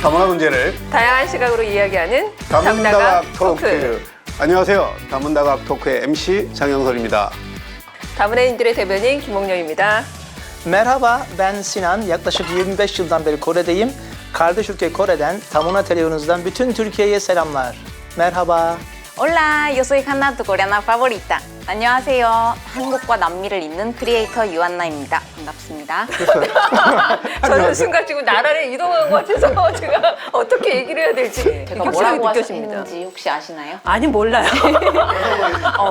다문화 문제를 다양한 시각으로 이야기하는 다문다각 토크. 안녕하세요. 다문다각 토크의 MC 장영설입니다. 다문화인들의 대변인 김홍렬입니다. Merhaba, ben Sinan. Yaklaşık 25 yıldan beri Kore'deyim. Kardeş ülke Kore'den, Tamuna televizyonunuzdan bütün Türkiye'ye selamlar. Merhaba. Hola, yo soy Hanna, tu coreana favorita. 안녕하세요. 한국과 남미를 잇는 크리에이터 유한나입니다. 반갑습니다. 저는 순간 지금 나라를 이동한 것 같아서 제가 어떻게 얘기를 해야 될지 제가 격하게 뭐라고 느껴집니다. 했는지 혹시 아시나요? 아니 몰라요.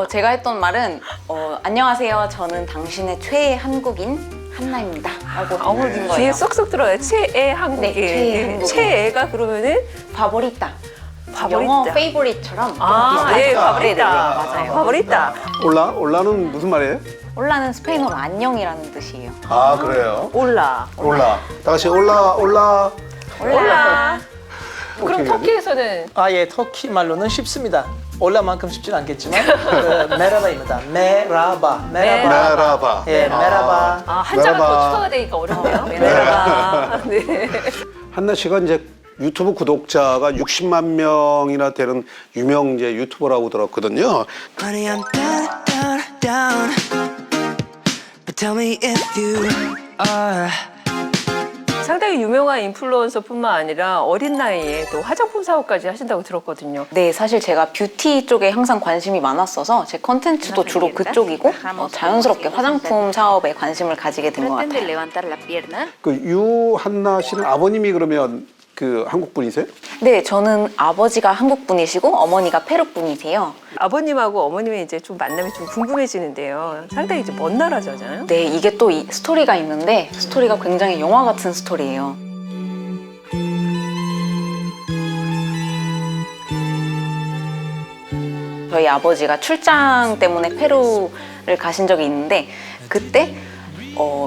제가 했던 말은 안녕하세요. 저는 당신의 최애 한국인 한나입니다. 라고 어물린 귀에 거예요. 쏙쏙 들어요. 최애 한국인. 네, 최애 한국인. 최애가 그러면은 파보리타. 파보리타. 영어 페이보릿처럼 네, 파보리타. 파보리타. 맞아요. 파보리타. 올라는 무슨 말이에요? 올라는 스페인어로 안녕이라는 뜻이에요. 아, 그래요? 올라. 다 같이 올라. 올라. 그럼 어떻게 터키에서는 예, 터키 말로는 쉽습니다. 올라만큼 쉽진 않겠지만 메라바입니다. 메라바. 메라바. 예, 메라바. 한자가 메라바. 더 추가가 되니까 어렵네요. 메라바. 네. 한나 씨가 이제 유튜브 구독자가 60만 명이나 되는 유명 이제 유튜버라고 들었거든요. Honey, I'm down. But tell me if you are. 상당히 유명한 인플루언서뿐만 아니라 어린 나이에 또 화장품 사업까지 하신다고 들었거든요. 네, 사실 제가 뷰티 쪽에 항상 관심이 많았어서 제 컨텐츠도 주로 그쪽이고 자연스럽게 화장품 사업에 관심을 가지게 된 것 같아요. 그 유한나 씨는 아버님이 그러면 그 한국 분이세요? 네, 저는 아버지가 한국 분이시고 어머니가 페루 분이세요. 아버님하고 어머님의 이제 좀 만남이 좀 궁금해지는데요. 상당히 이제 먼 나라잖아요. 네, 이게 또 스토리가 있는데 스토리가 굉장히 영화 같은 스토리예요. 저희 아버지가 출장 때문에 페루를 가신 적이 있는데 그때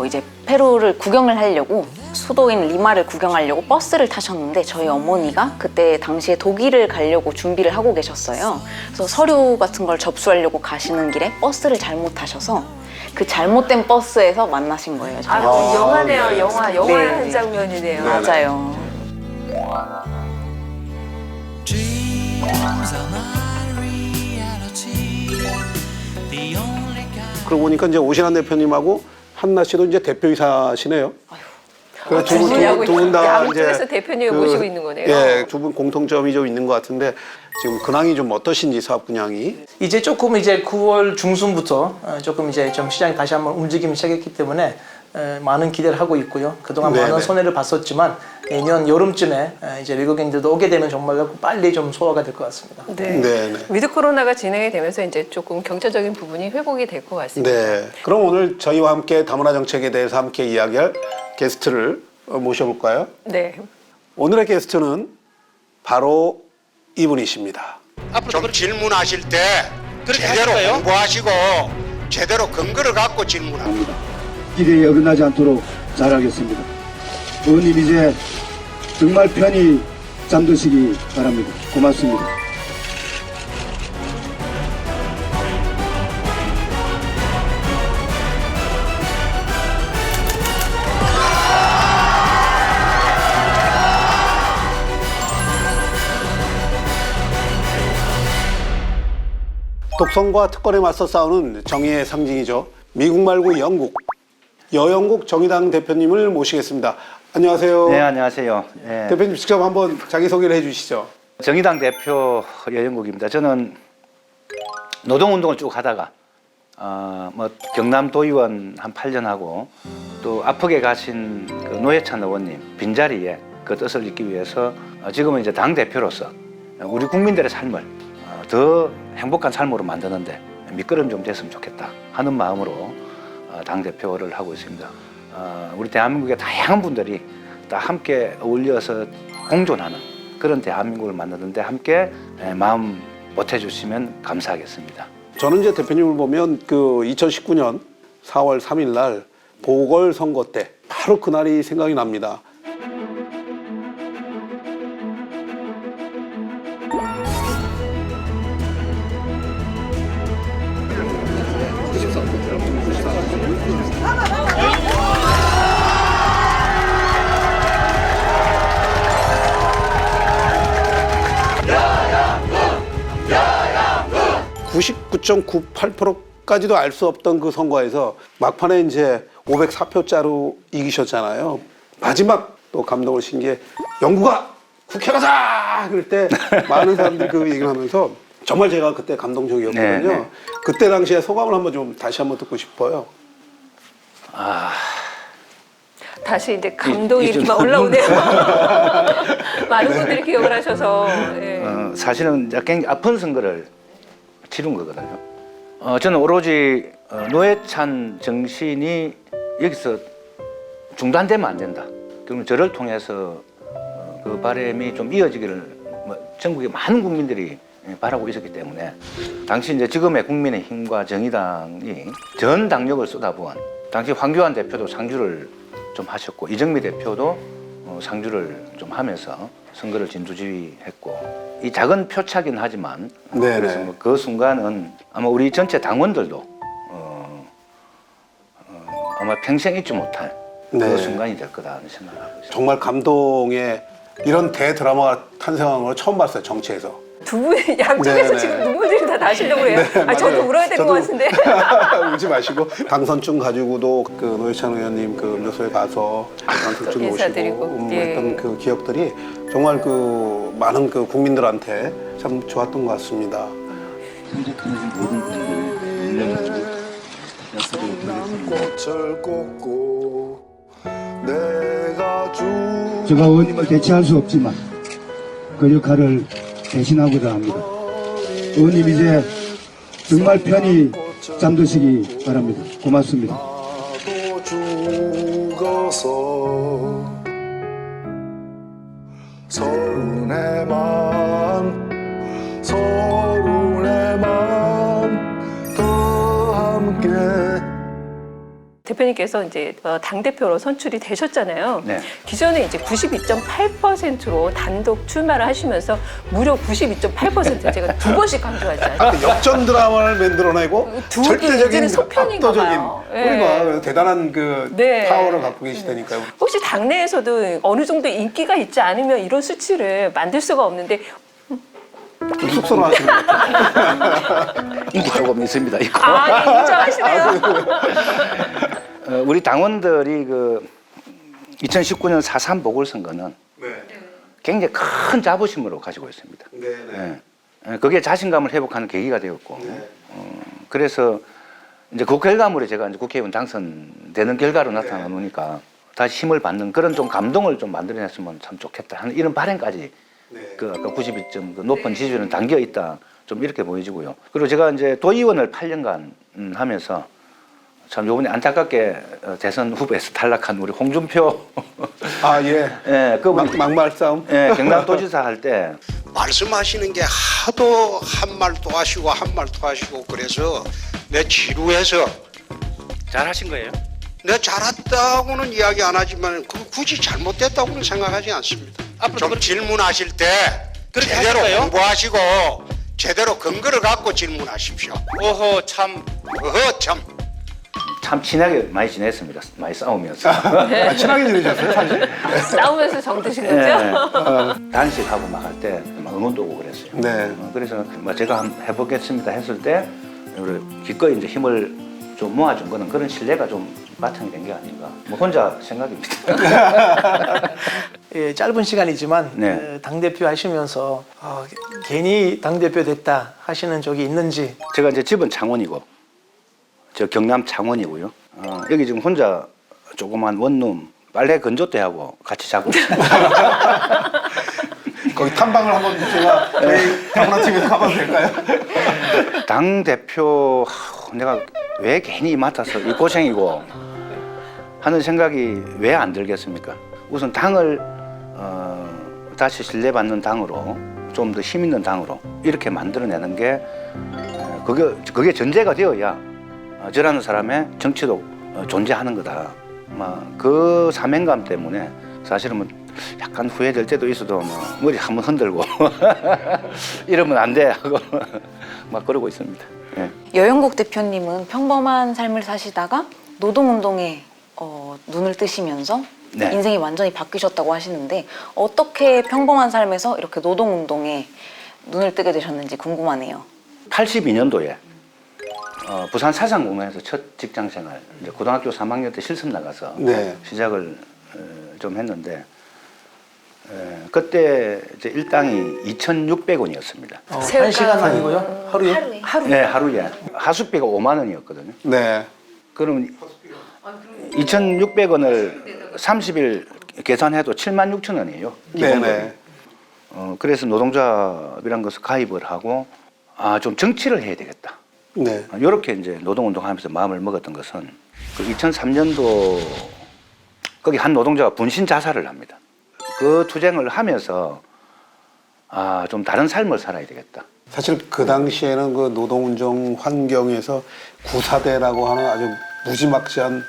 이제 페루를 구경을 하려고 수도인 리마를 구경하려고 버스를 타셨는데 저희 어머니가 그때 당시에 독일을 가려고 준비를 하고 계셨어요. 그래서 서류 같은 걸 접수하려고 가시는 길에 버스를 잘못 타셔서 그 잘못된 버스에서 만나신 거예요. 저희 아, 영화네요. 네. 영화 네. 한 장면이네요. 맞아요. Dreams are my reality. The only kind. 그러고 보니까 이제 오신환 대표님하고 한나 씨도 이제 대표이사시네요. 두 분 다 양쪽에서 대표님을 모시고 있는 거네요. 예, 두 분 공통점이 좀 있는 것 같은데 지금 근황이 좀 어떠신지 사업 근황이. 이제 조금 이제 9월 중순부터 조금 이제 좀 시장이 다시 한번 움직이기 시작했기 때문에 많은 기대를 하고 있고요. 그동안 네네. 많은 손해를 봤었지만 내년 여름쯤에 이제 외국인들도 오게 되면 정말 빨리 좀 소화가 될 것 같습니다. 네. 네. 위드 코로나가 진행이 되면서 이제 조금 경제적인 부분이 회복이 될 것 같습니다. 네. 그럼 오늘 저희와 함께 다문화 정책에 대해서 함께 이야기할 게스트를 모셔볼까요? 네. 오늘의 게스트는 바로 이분이십니다. 좀 질문하실 때 제대로 공부하시고 제대로 근거를 갖고 질문합니다. 기대에 어긋나지 않도록 잘하겠습니다. 의원님 이제 정말 편히 잠드시기 바랍니다. 고맙습니다. 독선과 특권에 맞서 싸우는 정의의 상징이죠. 미국 말고 영국, 여영국 정의당 대표님을 모시겠습니다. 안녕하세요. 네, 안녕하세요. 네. 대표님 직접 한번 자기소개를 해주시죠. 정의당 대표 여영국입니다. 저는 노동운동을 쭉 하다가 경남 도의원 한 8년 하고 또 아프게 가신 그 노회찬 의원님 빈자리에 그 뜻을 잇기 위해서 지금은 이제 당 대표로서 우리 국민들의 삶을 더 행복한 삶으로 만드는데 밑거름 좀 됐으면 좋겠다 하는 마음으로 당 대표를 하고 있습니다. 우리 대한민국의 다양한 분들이 다 함께 어울려서 공존하는 그런 대한민국을 만드는데 함께 마음 보태주시면 감사하겠습니다. 저는 이제 대표님을 보면 그 2019년 4월 3일 날 보궐선거 때 바로 그날이 생각이 납니다. 99.98%까지도 알 수 없던 그 선거에서 막판에 이제 504표짜로 이기셨잖아요. 마지막 또 감동을 신 게 영구가 국회 가자! 그럴 때 많은 사람들이 그 얘기를 하면서 정말 제가 그때 감동적이었거든요. 네. 그때 당시에 소감을 한번 좀 다시 한번 듣고 싶어요. 다시 이제 감동이 이 이렇게 좀 막 올라오네요. 많은 분들이 기억을 하셔서. 예. 사실은 굉장히 아픈 선거를 치른 거거든요. 저는 오로지 노회찬 정신이 여기서 중단되면 안 된다. 그러면 저를 통해서 그 바람이 좀 이어지기를 전국의 많은 국민들이 바라고 있었기 때문에 당시 이제 지금의 국민의힘과 정의당이 전 당력을 쏟아부은 당시 황교안 대표도 상주를 좀 하셨고 이정미 대표도 상주를 좀 하면서 선거를 진두지휘했고 이 작은 표차긴 하지만 네네. 그래서 그 순간은 아마 우리 전체 당원들도 아마 평생 잊지 못할 네. 그 순간이 될 거다 하는 생각을 하고 있습니다. 정말 감동의 이런 대드라마가 탄생한 걸 처음 봤어요, 정치에서. 두 분이 양쪽에서 네네. 지금 눈물들이 다 나시려고 해요. 저도 맞아요. 울어야 될 것 저도 같은데. 울지 마시고 당선증 가지고도 그 노회찬 의원님 그 음료소에 가서 당선증 인사드리고, 오시고 예. 했던 그 기억들이 정말 그 많은 그 국민들한테 참 좋았던 것 같습니다. 꽃을 꽂고 내가 제가 의원님을 대체할 수 없지만 그 역할을 대신하고자 합니다. 의원님 이제 정말 편히 잠드시기 바랍니다. 고맙습니다. 나도 죽어서 서른의 마음 더 함께 대표님께서 이제 당대표로 선출이 되셨잖아요. 네. 기존에 이제 92.8%로 단독 출마를 하시면서 무려 92.8% 제가 두 번씩 강조하잖아요. 그 역전 드라마를 만들어내고 두 절대적인 개는 속편인가 압도적인 봐요. 그러니까 대단한 그 네. 파워를 갖고 계시다니까요. 혹시 당내에서도 어느 정도 인기가 있지 않으면 이런 수치를 만들 수가 없는데 좀 쑥스러워하시는 것 같아요. 인기 조금 있습니다. 있고. 네, 인정하시네요. 우리 당원들이 그 2019년 4.3 보궐선거는 네. 굉장히 큰 자부심으로 가지고 있습니다. 네, 네. 예. 그게 자신감을 회복하는 계기가 되었고, 그래서 이제 그 결과물이 제가 이제 국회의원 당선되는 결과로 나타나니까 다시 힘을 받는 그런 좀 감동을 좀 만들어냈으면 참 좋겠다 하는 이런 바람까지 그 아까 92점 그 높은 지지율은 담겨 있다 좀 이렇게 보여지고요. 그리고 제가 이제 도의원을 8년간 하면서 참 요번에 안타깝게 대선 후보에서 탈락한 우리 홍준표 아 예. 예, 그분이 막말 싸움. 예, 경남도지사 할 때 말씀하시는 게 하도 한 말 또 하시고 한 말 또 하시고 그래서 내 지루해서 잘하신 거예요? 내 잘했다고는 이야기 안 하지만 그 굳이 잘못됐다고는 생각하지 않습니다. 좀 질문하실 때 제대로 공부하시고 제대로 근거를 갖고 질문하십시오. 어허 참 참 많이 지냈습니다. 많이 싸우면서. 친하게 지내셨어요, 사실? 싸우면서 정드신 거죠? 예, 단식하고 막 할 때 응원도 오고 그랬어요. 네. 그래서 제가 한번 해보겠습니다 했을 때 우리 기꺼이 이제 힘을 좀 모아준 거는 그런 신뢰가 좀 바탕이 된 게 아닌가. 혼자 생각입니다. 예, 짧은 시간이지만 네. 당대표 하시면서 괜히 당대표 됐다 하시는 적이 있는지. 제가 이제 집은 창원이고 저 경남 창원이고요. 여기 지금 혼자 조그만 원룸 빨래 건조대하고 같이 자고 있습니다. 거기 탐방을 한번 제가 저희 다문화 TV에서 가봐도 될까요? 당 대표 내가 왜 괜히 맡아서 이 고생이고 하는 생각이 왜 안 들겠습니까? 우선 당을 다시 신뢰받는 당으로 좀 더 힘 있는 당으로 이렇게 만들어내는 게 그게 전제가 되어야 저라는 사람의 정치도 존재하는 거다. 그 사명감 때문에 사실은 약간 후회될 때도 있어도 머리 한번 흔들고 이러면 안 돼 하고 막 그러고 있습니다. 예. 여영국 대표님은 평범한 삶을 사시다가 노동운동에 눈을 뜨시면서 네. 인생이 완전히 바뀌셨다고 하시는데 어떻게 평범한 삶에서 이렇게 노동운동에 눈을 뜨게 되셨는지 궁금하네요. 82년도에 부산 사상공회에서 첫 직장 생활, 이제 고등학교 3학년 때 실습 나가서 네. 시작을 좀 했는데 그때 이제 일당이 2,600원이었습니다. 한 시간 아니고요? 하루에? 네, 하루에 하숙비가 5만 원이었거든요. 네. 그럼 2,600원을 30일 계산해도 76,000원이에요. 네네. 그래서 노동조합이란 것을 가입을 하고 좀 정치를 해야 되겠다. 네. 이렇게 이제 노동운동하면서 마음을 먹었던 것은 그 2003년도 거기 한 노동자가 분신 자살을 합니다. 그 투쟁을 하면서 좀 다른 삶을 살아야 되겠다. 사실 그 당시에는 그 노동운동 환경에서 구사대라고 하는 아주 무지막지한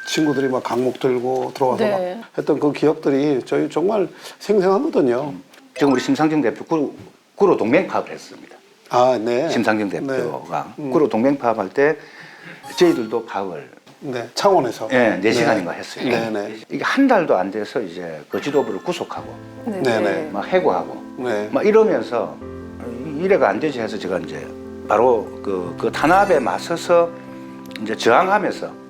친구들이 막 강목 들고 들어와서 네. 막 했던 그 기억들이 저희 정말 생생하거든요. 지금 우리 심상정 대표 구로 동맹파업을 했습니다. 아, 네. 심상정 대표가 구로 동맹파업할 때 저희들도 파업을 네. 창원에서. 4시간인가 했어요. 네네. 이게 한 달도 안 돼서 이제 그 지도부를 구속하고 네네. 막 해고하고 네. 막 이러면서 이래가 안 되지 해서 제가 이제 바로 그 탄압에 맞서서 이제 저항하면서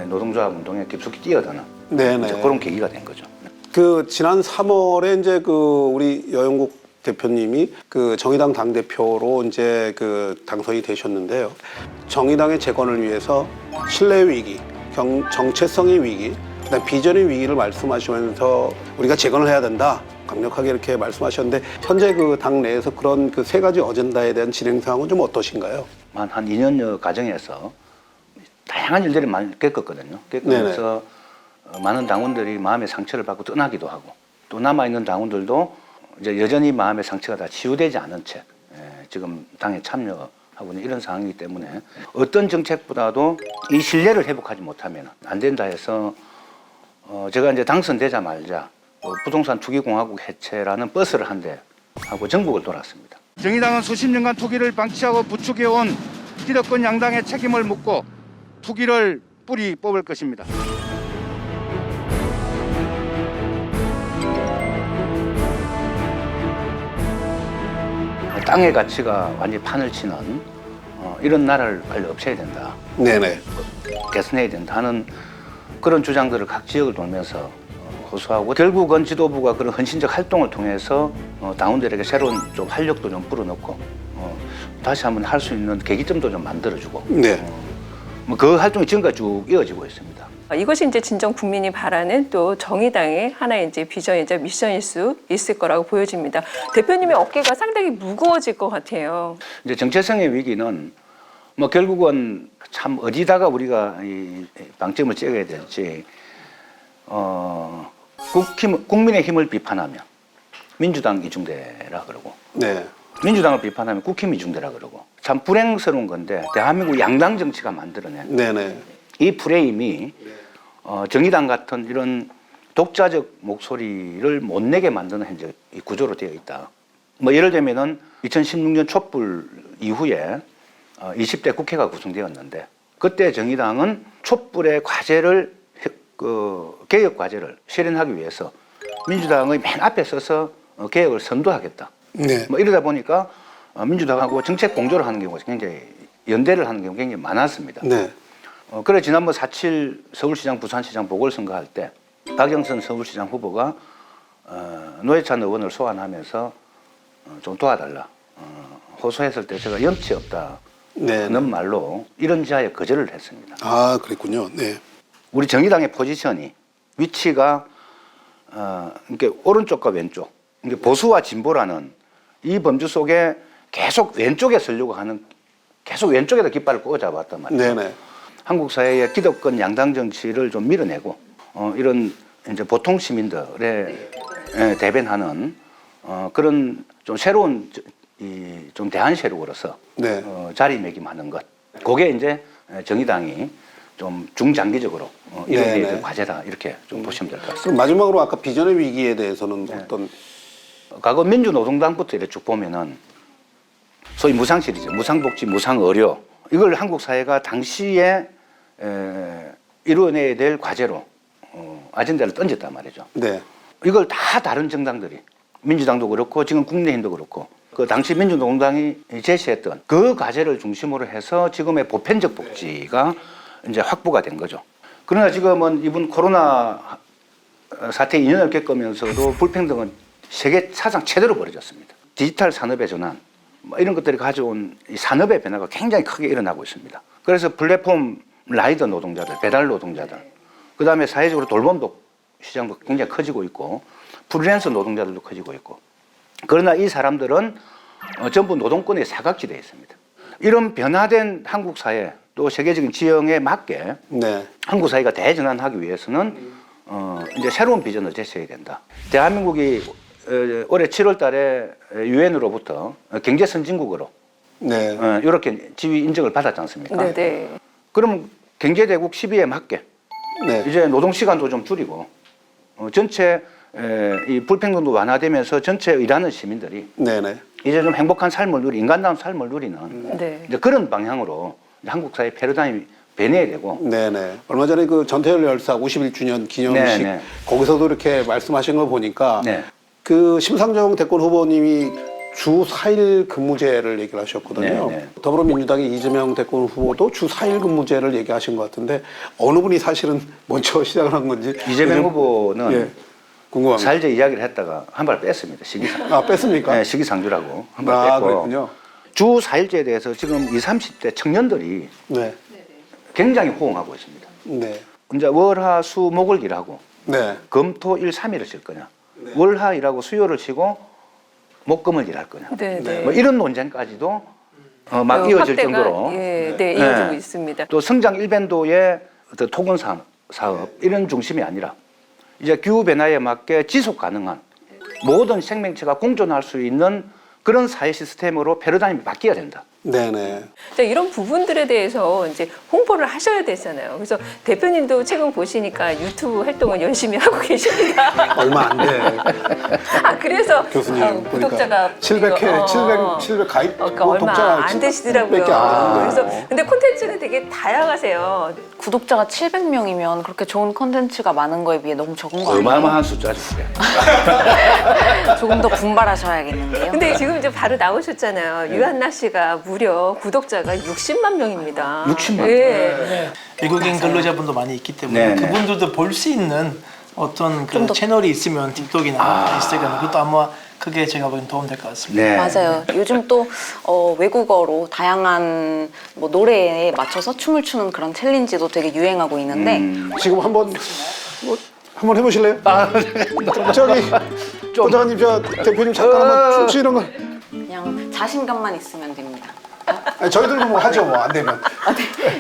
노동조합 운동에 깊숙이 뛰어드는 네네. 이제 그런 계기가 된 거죠. 그 지난 3월에 이제 그 우리 여영국 대표님이 그 정의당 당대표로 이제 그 당선이 되셨는데요. 정의당의 재건을 위해서 신뢰 위기, 정체성의 위기, 그다음 비전의 위기를 말씀하시면서 우리가 재건을 해야 된다. 강력하게 이렇게 말씀하셨는데 현재 그 당 내에서 그런 그 세 가지 어젠다에 대한 진행 상황은 좀 어떠신가요? 한 2년여 과정에서 다양한 일들이 많이 겪었거든요. 겪으면서 많은 당원들이 마음의 상처를 받고 떠나기도 하고 또 남아있는 당원들도 이제 여전히 마음의 상처가 다 치유되지 않은 채 지금 당에 참여하고 있는 이런 상황이기 때문에 어떤 정책보다도 이 신뢰를 회복하지 못하면 안 된다 해서 제가 이제 당선되자마자 부동산 투기공화국 해체라는 버스를 한 대 하고 전국을 돌았습니다. 정의당은 수십 년간 투기를 방치하고 부추겨온 기득권 양당의 책임을 묻고 투기를 뿌리 뽑을 것입니다. 땅의 가치가 완전히 판을 치는 이런 나라를 빨리 없애야 된다. 네네. 개선해야 된다 하는 그런 주장들을 각 지역을 돌면서 호소하고 결국은 지도부가 그런 헌신적 활동을 통해서 당원들에게 새로운 좀 활력도 좀 불어넣고 다시 한번 할 수 있는 계기점도 좀 만들어주고 네. 그 활동이 지금까지 쭉 이어지고 있습니다. 이것이 이제 진정 국민이 바라는 또 정의당의 하나의 이제 비전이자 미션일 수 있을 거라고 보여집니다. 대표님의 어깨가 상당히 무거워질 것 같아요. 이제 정체성의 위기는 뭐 결국은 참 어디다가 우리가 이 방점을 찍어야 될지 국민의 힘을 비판하면 민주당 이중대라 그러고 네. 민주당을 비판하면 국힘 이중대라 그러고 참 불행스러운 건데 대한민국 양당 정치가 만들어낸 네네. 이 프레임이 정의당 같은 이런 독자적 목소리를 못 내게 만드는 현재 이 구조로 되어 있다. 뭐 예를 들면은 2016년 촛불 이후에 20대 국회가 구성되었는데 그때 정의당은 촛불의 과제를 개혁 과제를 실현하기 위해서 민주당의 맨 앞에 서서 개혁을 선도하겠다. 네. 뭐 이러다 보니까 민주당하고 정책 공조를 하는 경우가 굉장히 연대를 하는 경우가 굉장히 많았습니다. 네. 그래 지난번 4.7 서울시장 부산시장 보궐선거 할 때 박영선 서울시장 후보가 노회찬 의원을 소환하면서 좀 도와달라 호소했을 때 제가 염치 없다는 네. 말로 이런 지하에 거절을 했습니다. 아, 그랬군요. 네. 우리 정의당의 포지션이 위치가 이렇게 오른쪽과 왼쪽, 이게 보수와 진보라는 이 범주 속에 계속 왼쪽에 서려고 하는 계속 왼쪽에다 깃발을 꽂아봤단 말이에요. 네네. 한국 사회의 기득권 양당 정치를 좀 밀어내고 이런 이제 보통 시민들의 대변하는 그런 좀 새로운 좀 대한 세력으로서 네. 자리매김하는 것. 그게 이제 정의당이 좀 중장기적으로 이뤄내야 될 과제다 이렇게 좀 보시면 될 것 같습니다. 그럼 마지막으로 아까 비전의 위기에 대해서는 어떤 과거 민주노동당부터 이렇게 쭉 보면은 소위 무상실이죠. 무상복지, 무상의료. 이걸 한국 사회가 당시에 이루어내야 될 과제로 아젠다를 던졌단 말이죠. 네. 이걸 다 다른 정당들이 민주당도 그렇고 지금 국민의힘도 그렇고 그 당시 민주노동당이 제시했던 그 과제를 중심으로 해서 지금의 보편적 복지가 이제 확보가 된 거죠. 그러나 지금은 이번 코로나 사태 2년을 겪으면서도 불평등은 세계 사상 최대로 벌어졌습니다. 디지털 산업의 전환, 뭐 이런 것들이 가져온 이 산업의 변화가 굉장히 크게 일어나고 있습니다. 그래서 플랫폼 라이더 노동자들, 배달 노동자들, 그 다음에 사회적으로 돌봄도 시장도 굉장히 커지고 있고, 프리랜서 노동자들도 커지고 있고, 그러나 이 사람들은 전부 노동권의 사각지대에 있습니다. 이런 변화된 한국 사회, 또 세계적인 지형에 맞게 네. 한국 사회가 대전환하기 위해서는 이제 새로운 비전을 제시해야 된다. 대한민국이 올해 7월 달에 유엔으로부터 경제 선진국으로 네. 이렇게 지위 인정을 받았지 않습니까? 네네. 그럼 경제대국 10위에 맞게 네. 이제 노동시간도 좀 줄이고 전체 이 불평등도 완화되면서 전체 일하는 시민들이 네네. 이제 좀 행복한 삶을 인간다운 삶을 누리는 네. 이제 그런 방향으로 한국 사회 패러다임이 변해야 되고. 네네. 얼마 전에 그 전태열 열사 51주년 기념식 네네. 거기서도 이렇게 말씀하신 걸 보니까 네. 그 심상정 대권 후보님이 주 4일 근무제를 얘기를 하셨거든요. 네네. 더불어민주당의 이재명 대권 후보도 주 4일 근무제를 얘기하신 것 같은데 어느 분이 사실은 먼저 시작을 한 건지 이재명 요즘- 후보는 예, 궁금합니다. 살제 이야기를 했다가 한 발 뺐습니다. 시기상. 아, 뺐습니까? 네, 시기상조라고 한 발 아, 뺐고. 그랬군요. 주 4일제에 대해서 지금 20, 30대 청년들이 네. 굉장히 호응하고 있습니다. 네. 이제 월, 화, 수, 목을 일하고 네. 금, 토, 일, 3일을 쉴 거냐. 월, 화 일하고 수요를 쉬고 목금을 일할 거냐. 네네. 뭐 이런 논쟁까지도 막 이어질 확대가, 정도로 예, 네, 이어지고 있습니다. 또 성장 일변도의 어떤 토건 사업 이런 중심이 아니라 이제 기후 변화에 맞게 지속 가능한 모든 생명체가 공존할 수 있는 그런 사회 시스템으로 패러다임이 바뀌어야 된다. 네네. 자, 이런 부분들에 대해서 이제 홍보를 하셔야 되잖아요. 그래서 대표님도 최근 보시니까 유튜브 활동을 열심히 하고 계십니다. 얼마 안 돼. 아, 그래서 교수님 구독자가 700회, 700 가입 그러니까 뭐 얼마 독자가 안 되시더라고요. 700개 안 되는데. 그래서 근데 콘텐츠는 되게 다양하세요. 구독자가 700명이면 그렇게 좋은 콘텐츠가 많은 거에 비해 너무 적은 거 아니에요? 어마어마한 숫자죠. 그게. 조금 더 분발하셔야겠는데요. 근데 지금 이제 바로 나오셨잖아요. 유한나 씨가 무려 구독자가 60만 명입니다. 60만 명? 예. 외국인 근로자분도 많이 있기 때문에 네네. 그분들도 볼 수 있는 어떤 그 채널이 있으면 틱톡이나 인스타그램 그것도 아마 크게 제가 보기엔 도움될 것 같습니다. 네. 맞아요. 요즘 또 외국어로 다양한 뭐 노래에 맞춰서 춤을 추는 그런 챌린지도 되게 유행하고 있는데 지금 한번 한번 해보실래요? 저기 도장님 저 대표님 잠깐 한번 춤추는 거. 그냥 자신감만 있으면 됩니다. 아니, 저희들도 뭐 하죠 뭐 안 되면.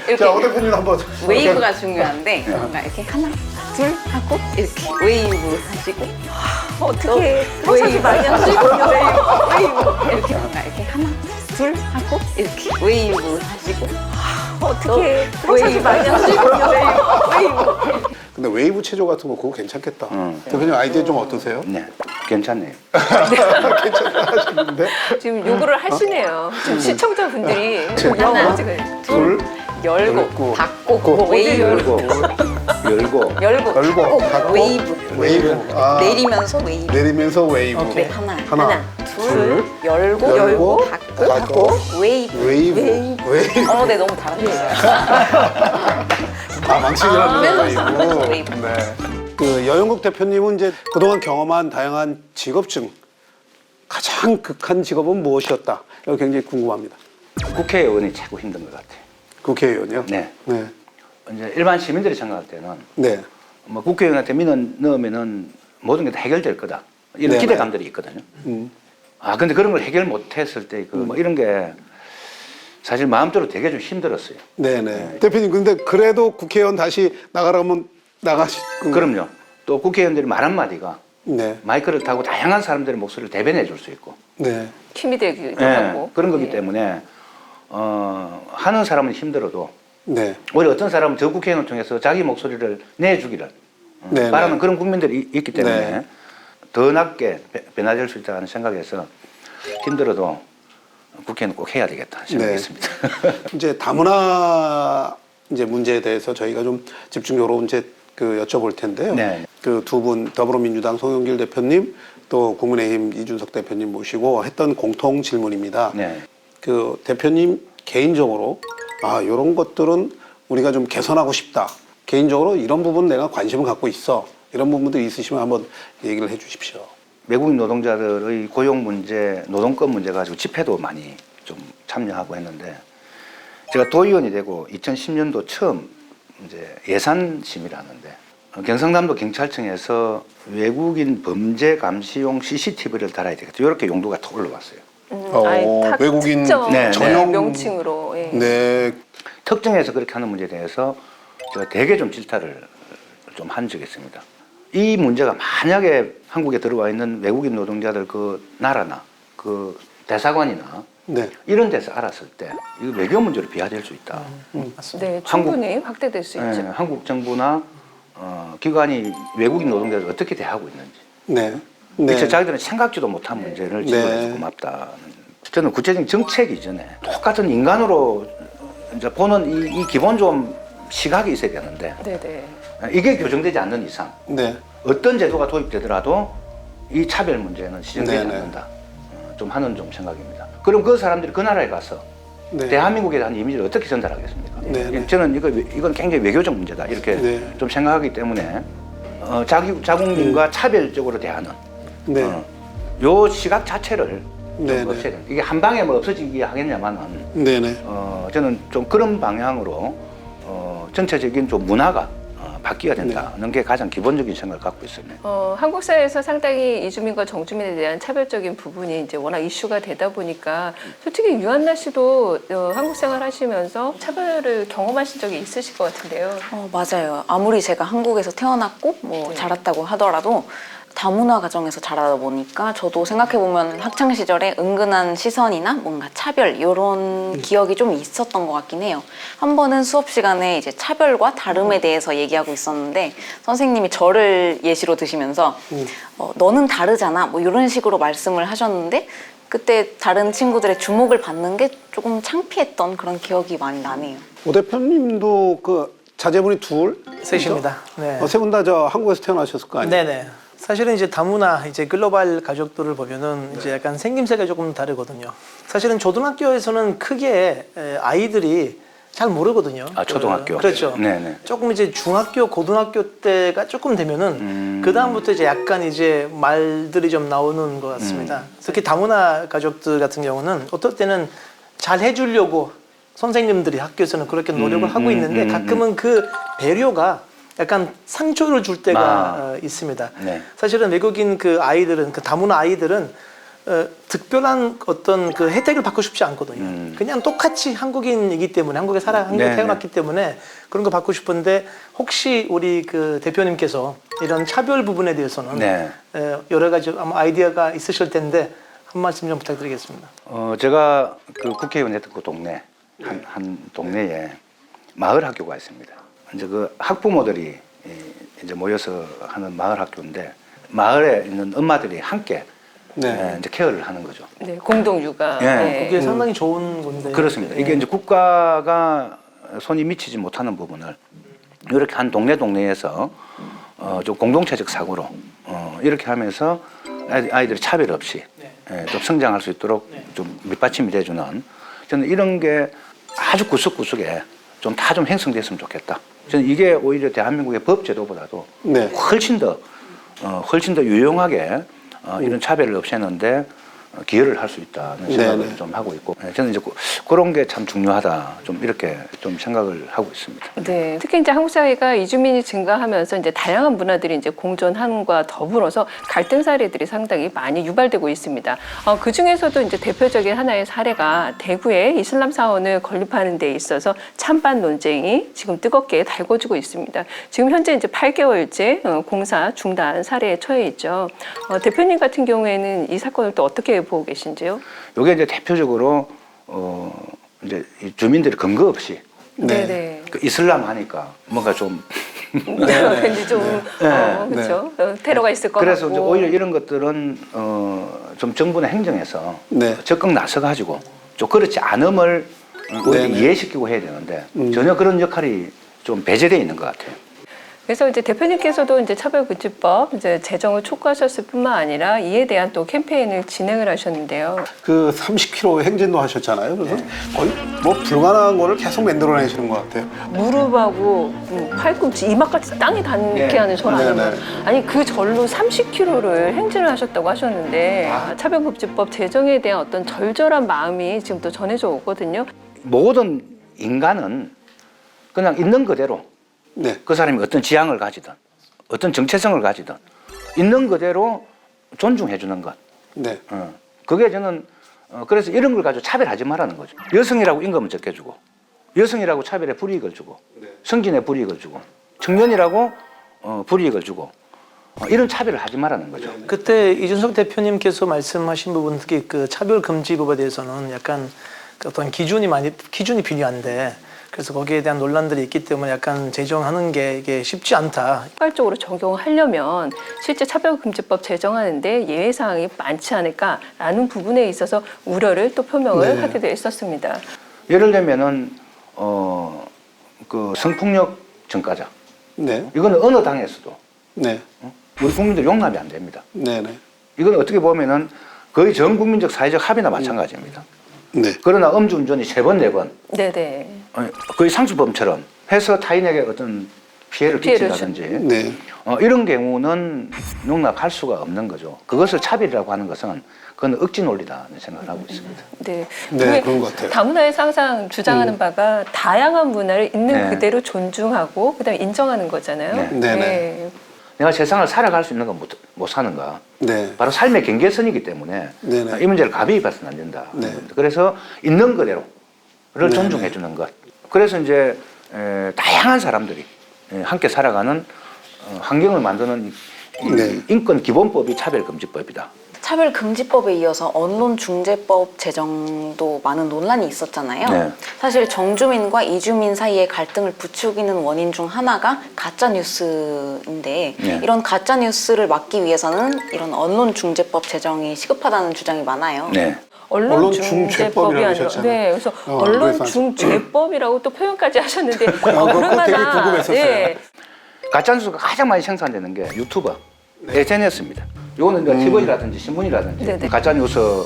이렇게 자, 오 대표님 한번. 웨이브가 중요한데 뭔가 이렇게 하나, 둘 하고 이렇게 웨이브 하시고 어떻게 웨이브 많이 하시고 웨이브 이렇게 뭔가 이렇게 하나, 둘 하고 이렇게 웨이브 하시고 어떻게 웨이브 많이 하시고 웨이브 근데 웨이브 체조 같은 거 그거 괜찮겠다. 대표님 아이디어 좀 어떠세요? 네, 괜찮네요. 괜찮으시는데? 지금 요구를 하시네요. 지금 시청자분들이 하나, 둘, 열고 닫고 고. 웨이브 열고 열고 열고, 닫고. 웨이브 웨이브. 아, 내리면서 웨이브 내리면서 웨이브. 네, 하나, 둘, 열고 닫고 닫고. 웨이브 웨이브. 웨이브. 네 너무 잘하셨어요. 아, 망치기라는 왼손 거 웨이브. 네. 그 여영국 대표님은 이제 그동안 경험한 다양한 직업 중 가장 극한 직업은 무엇이었다? 이거 굉장히 궁금합니다. 국회의원이 최고 힘든 것 같아요. 국회의원이요? 네. 네. 이제 일반 시민들이 생각할 때는 네. 뭐 국회의원한테 민원 넣으면은 모든 게 다 해결될 거다. 이런 네네. 기대감들이 있거든요. 아, 근데 그런 걸 해결 못 했을 때 그 뭐 이런 게 사실 마음대로 되게 좀 힘들었어요. 네네. 대표님, 근데 그래도 국회의원 다시 나가라면 그럼요. 또 국회의원들이 말 한마디가 네. 마이크를 타고 다양한 사람들의 목소리를 대변해 줄 수 있고 네. 힘이 되기도 네, 하고 그런 거기 예. 때문에 하는 사람은 힘들어도 네. 오히려 어떤 사람은 저 국회의원을 통해서 자기 목소리를 내주기를 네, 바라는 네. 그런 국민들이 있기 때문에 네. 더 낮게 변화될 수 있다는 생각에서 힘들어도 국회는 꼭 해야 되겠다 생각했습니다. 이제 다문화 이제 문제에 대해서 저희가 좀 집중적으로 이제 그 여쭤볼 텐데요. 네. 그 두 분 더불어민주당 송영길 대표님 또 국민의힘 이준석 대표님 모시고 했던 공통 질문입니다. 네. 그 대표님 개인적으로 이런 것들은 우리가 좀 개선하고 싶다. 개인적으로 이런 부분 내가 관심을 갖고 있어. 이런 부분도 있으시면 한번 얘기를 해주십시오. 외국인 노동자들의 고용 문제, 노동권 문제 가지고 집회도 많이 좀 참여하고 했는데 제가 도의원이 되고 2010년도 처음 이제 예산 심의를 하는데 경상남도 경찰청에서 외국인 범죄 감시용 CCTV를 달아야 되겠다. 이렇게 용도가 더 올라왔어요. 다 외국인 특정 전용 명칭으로. 예. 네. 특정해서 그렇게 하는 문제에 대해서 제가 되게 좀 질타를 좀 한 적이 있습니다. 이 문제가 만약에 한국에 들어와 있는 외국인 노동자들 그 나라나 그 대사관이나 네. 이런 데서 알았을 때 이거 외교 문제로 비화될 수 있다. 네, 충분히 확대될 수 있죠. 한국 정부나 기관이 외국인 노동자들 어떻게 대하고 있는지. 네. 미처 자기들은 생각지도 못한 문제를 지도해서 고맙다. 저는 구체적인 정책 이전에 똑같은 인간으로 이제 보는 이 기본 좀 시각이 있어야 되는데 네네. 이게 교정되지 않는 이상 네. 어떤 제도가 도입되더라도 이 차별 문제는 시정되지 네네. 않는다. 좀 하는 좀 생각입니다. 그럼 그 사람들이 그 나라에 가서 네. 대한민국에 대한 이미지를 어떻게 전달하겠습니까? 네네. 저는 이건 굉장히 외교적 문제다 이렇게 네. 좀 생각하기 때문에 자국민과 차별적으로 대하는 네. 요 시각 자체를 좀 네네. 없애야 됩니다. 이게 한 방에 뭐 없어지기 하겠냐마는 네네. 저는 좀 그런 방향으로 전체적인 좀 문화가 바뀌어야 된다는 게 가장 기본적인 생각을 갖고 있습니다. 한국 사회에서 상당히 이주민과 정주민에 대한 차별적인 부분이 이제 워낙 이슈가 되다 보니까 솔직히 유한나 씨도 한국 생활 하시면서 차별을 경험하신 적이 있으실 것 같은데요. 맞아요. 아무리 제가 한국에서 태어났고 뭐 자랐다고 하더라도 다문화 가정에서 자라다 보니까 저도 생각해보면 학창 시절에 은근한 시선이나 뭔가 차별 이런 기억이 좀 있었던 것 같긴 해요. 한 번은 수업 시간에 이제 차별과 다름에 대해서 얘기하고 있었는데 선생님이 저를 예시로 드시면서 너는 다르잖아 뭐 이런 식으로 말씀을 하셨는데 그때 다른 친구들의 주목을 받는 게 조금 창피했던 그런 기억이 많이 나네요. 오 대표님도 그 자제분이 셋입니다. 네. 세 분 다 저 한국에서 태어나셨을 거 아니에요? 네네. 사실은 이제 다문화 이제 글로벌 가족들을 보면은 이제 약간 생김새가 조금 다르거든요. 사실은 초등학교에서는 크게 아이들이 잘 모르거든요. 초등학교. 그렇죠. 네네. 조금 이제 중학교, 고등학교 때가 조금 되면은 그 다음부터 이제 약간 이제 말들이 좀 나오는 것 같습니다. 특히 다문화 가족들 같은 경우는 어떨 때는 잘 해주려고 선생님들이 학교에서는 그렇게 노력을 하고 있는데 가끔은 그 배려가 약간 상처를 줄 때가 있습니다. 네. 사실은 외국인 그 아이들은 그 다문화 아이들은 특별한 어떤 그 혜택을 받고 싶지 않거든요. 그냥 똑같이 한국인이기 때문에 한국에 한국에 태어났기 때문에 그런 거 받고 싶은데 혹시 우리 그 대표님께서 이런 차별 부분에 대해서는 여러 가지 아마 아이디어가 있으실 텐데 한 말씀 좀 부탁드리겠습니다. 제가 그 국회의원 했던 그 동네 한 동네에 마을 학교가 있습니다. 이제 그 학부모들이 이제 모여서 하는 마을 학교인데 마을에 있는 엄마들이 함께 이제 케어를 하는 거죠. 네, 공동 육아. 그게 상당히 좋은 건데. 그렇습니다. 이게 이제 국가가 손이 미치지 못하는 부분을 이렇게 한 동네에서 좀 공동체적 사고로 이렇게 하면서 아이들이 차별 없이 좀 성장할 수 있도록 좀 밑받침이 돼주는 저는 이런 게 아주 구석구석에 좀 다 좀 형성됐으면 좋겠다. 저는 이게 오히려 대한민국의 법 제도보다도 훨씬 더 유용하게 이런 차별을 없애는데 기여를 할 수 있다는 생각을 좀 하고 있고 저는 이제 그런 게 참 중요하다 좀 이렇게 좀 생각을 하고 있습니다. 네, 특히 이제 한국 사회가 이주민이 증가하면서 이제 다양한 문화들이 이제 공존함과 더불어서 갈등 사례들이 상당히 많이 유발되고 있습니다. 그 중에서도 이제 대표적인 하나의 사례가 대구의 이슬람 사원을 건립하는 데 있어서 찬반 논쟁이 지금 뜨겁게 달궈지고 있습니다. 지금 현재 이제 8개월째 공사 중단 사례에 처해 있죠. 대표님 같은 경우에는 이 사건을 또 어떻게 보고 계신지요? 이게 이제 대표적으로 이제 주민들이 근거 없이 그 이슬람 하니까 뭔가 좀 왠지 좀 그렇죠. 테러가 있을 것 그래서 같고. 이제 오히려 이런 것들은 좀 정부나 행정에서 적극 나서가지고 좀 그렇지 않음을 오히려 이해시키고 해야 되는데 전혀 그런 역할이 좀 배제되어 있는 것 같아요. 그래서 이제 대표님께서도 이제 차별금지법 이제 제정을 촉구하셨을 뿐만 아니라 이에 대한 또 캠페인을 진행을 하셨는데요. 그 30km 행진도 하셨잖아요. 그래서 거의 뭐 불가능한 거를 계속 만들어내시는 것 같아요. 무릎하고 팔꿈치, 이마까지 땅에 닿게 하는 절 아니에요? 네네. 아니 그 절로 30km를 행진을 하셨다고 하셨는데 차별금지법 제정에 대한 어떤 절절한 마음이 지금 또 전해져 오거든요. 모든 인간은 그냥 있는 그대로 네. 그 사람이 어떤 지향을 가지든 어떤 정체성을 가지든 있는 그대로 존중해 주는 것. 네. 그게 저는 그래서 이런 걸 가지고 차별하지 말라는 거죠. 여성이라고 임금을 적게 주고 여성이라고 차별에 불이익을 주고 성진에 불이익을 주고 청년이라고 불이익을 주고 이런 차별을 하지 말라는 거죠. 그때 이준석 대표님께서 말씀하신 부분 특히 그 차별금지법에 대해서는 약간 그 어떤 기준이 비리한데 그래서 거기에 대한 논란들이 있기 때문에 약간 제정하는 게 이게 쉽지 않다. 포괄적으로 적용하려면 실제 차별금지법 제정하는데 예외사항이 많지 않을까라는 부분에 있어서 우려를 또 표명을 하기도 했었습니다. 예를 들면은 그 성폭력 전과자 네. 이거는 어느 당에서도 네. 우리 국민들 용납이 안 됩니다. 네네. 이건 어떻게 보면은 거의 전 국민적 사회적 합의나 마찬가지입니다. 네. 그러나 음주운전이 3번, 4번 네네. 거의 상습범처럼 해서 타인에게 어떤 피해를 끼친다든지 네. 이런 경우는 용납할 수가 없는 거죠. 그것을 차별이라고 하는 것은 그건 억지 논리다는 생각을 하고 있습니다. 네, 네, 그런 것 같아요. 다문화에서 항상 주장하는 바가 다양한 문화를 있는 네. 그대로 존중하고 그다음에 인정하는 거잖아요. 네. 네네. 내가 세상을 살아갈 수 있는 건 못 사는가. 네. 바로 삶의 경계선이기 때문에 네네. 이 문제를 가벼이 봐서는 안 된다. 네. 그래서 있는 그대로를 네네. 존중해 주는 것. 그래서 이제 다양한 사람들이 함께 살아가는 환경을 만드는 이 네. 인권기본법이 차별금지법이다. 차별금지법에 이어서 언론중재법 제정도 많은 논란이 있었잖아요. 네. 사실 정주민과 이주민 사이의 갈등을 부추기는 원인 중 하나가 가짜뉴스인데 네. 이런 가짜뉴스를 막기 위해서는 이런 언론중재법 제정이 시급하다는 주장이 많아요. 네. 언론중재법이 아니라 하셨잖아요. 네, 그래서 언론중재법이라고 또 표현까지 하셨는데 그거 되게 궁금했었어요. 가짜뉴스가 가장 많이 생산되는 게 유튜버, SNS입니다. 요거는 이제 TV라든지 신문이라든지 네네. 가짜뉴스나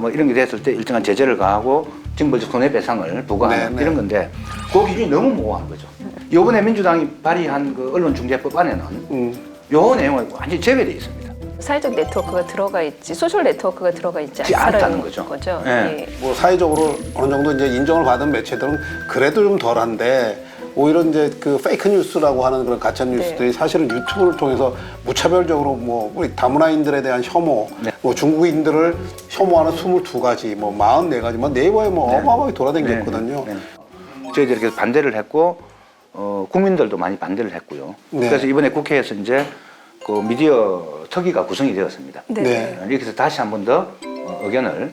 뭐 이런 게 됐을 때 일정한 제재를 가하고 징벌적 손해배상을 부과하는 네네. 이런 건데 그 기준이 너무 모호한 거죠. 요번에 민주당이 발의한 그 언론중재법 안에는 요 내용은 완전히 제외되어 있습니다. 사회적 네트워크가 들어가 있지 소셜 네트워크가 들어가 있지 않다는 않다는 거죠. 예. 네. 뭐 사회적으로 어느 정도 이제 인정을 받은 매체들은 그래도 좀 덜한데 오히려 이제 그 페이크 뉴스라고 하는 그런 가짜 뉴스들이 사실은 유튜브를 통해서 무차별적으로 뭐 우리 다문화인들에 대한 혐오, 뭐 중국인들을 혐오하는 22가지, 뭐 44가지, 뭐 네이버에 뭐 어마어마하게 돌아다녔거든요. 저희들이 그래서 반대를 했고 국민들도 많이 반대를 했고요. 네. 그래서 이번에 국회에서 이제 그 미디어 특위가 구성이 되었습니다. 네. 이렇게 해서 다시 한 번 더 의견을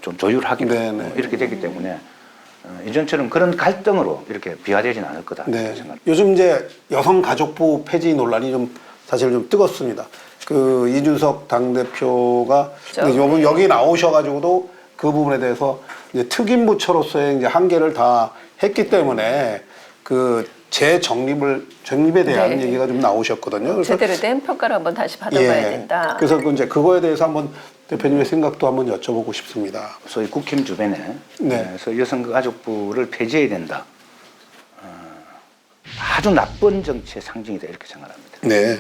좀 조율하기로 네. 이렇게 됐기 때문에 이전처럼 그런 갈등으로 이렇게 비화되지는 않을 거다 네. 생각합니다. 요즘 이제 여성가족부 폐지 논란이 좀 사실 좀 뜨겁습니다. 그 이준석 당대표가 그렇죠. 여기 나오셔가지고도 그 부분에 대해서 이제 특임부처로서의 이제 한계를 다 했기 때문에 그 정립에 대한 네. 얘기가 좀 나오셨거든요. 그래서 제대로 된 평가를 한번 다시 받아봐야 된다. 그래서 이제 그거에 대해서 한번 대표님의 생각도 한번 여쭤보고 싶습니다. 소위 국힘 주변에 네. 그래서 여성가족부를 폐지해야 된다. 아주 나쁜 정치의 상징이다 이렇게 생각합니다. 네.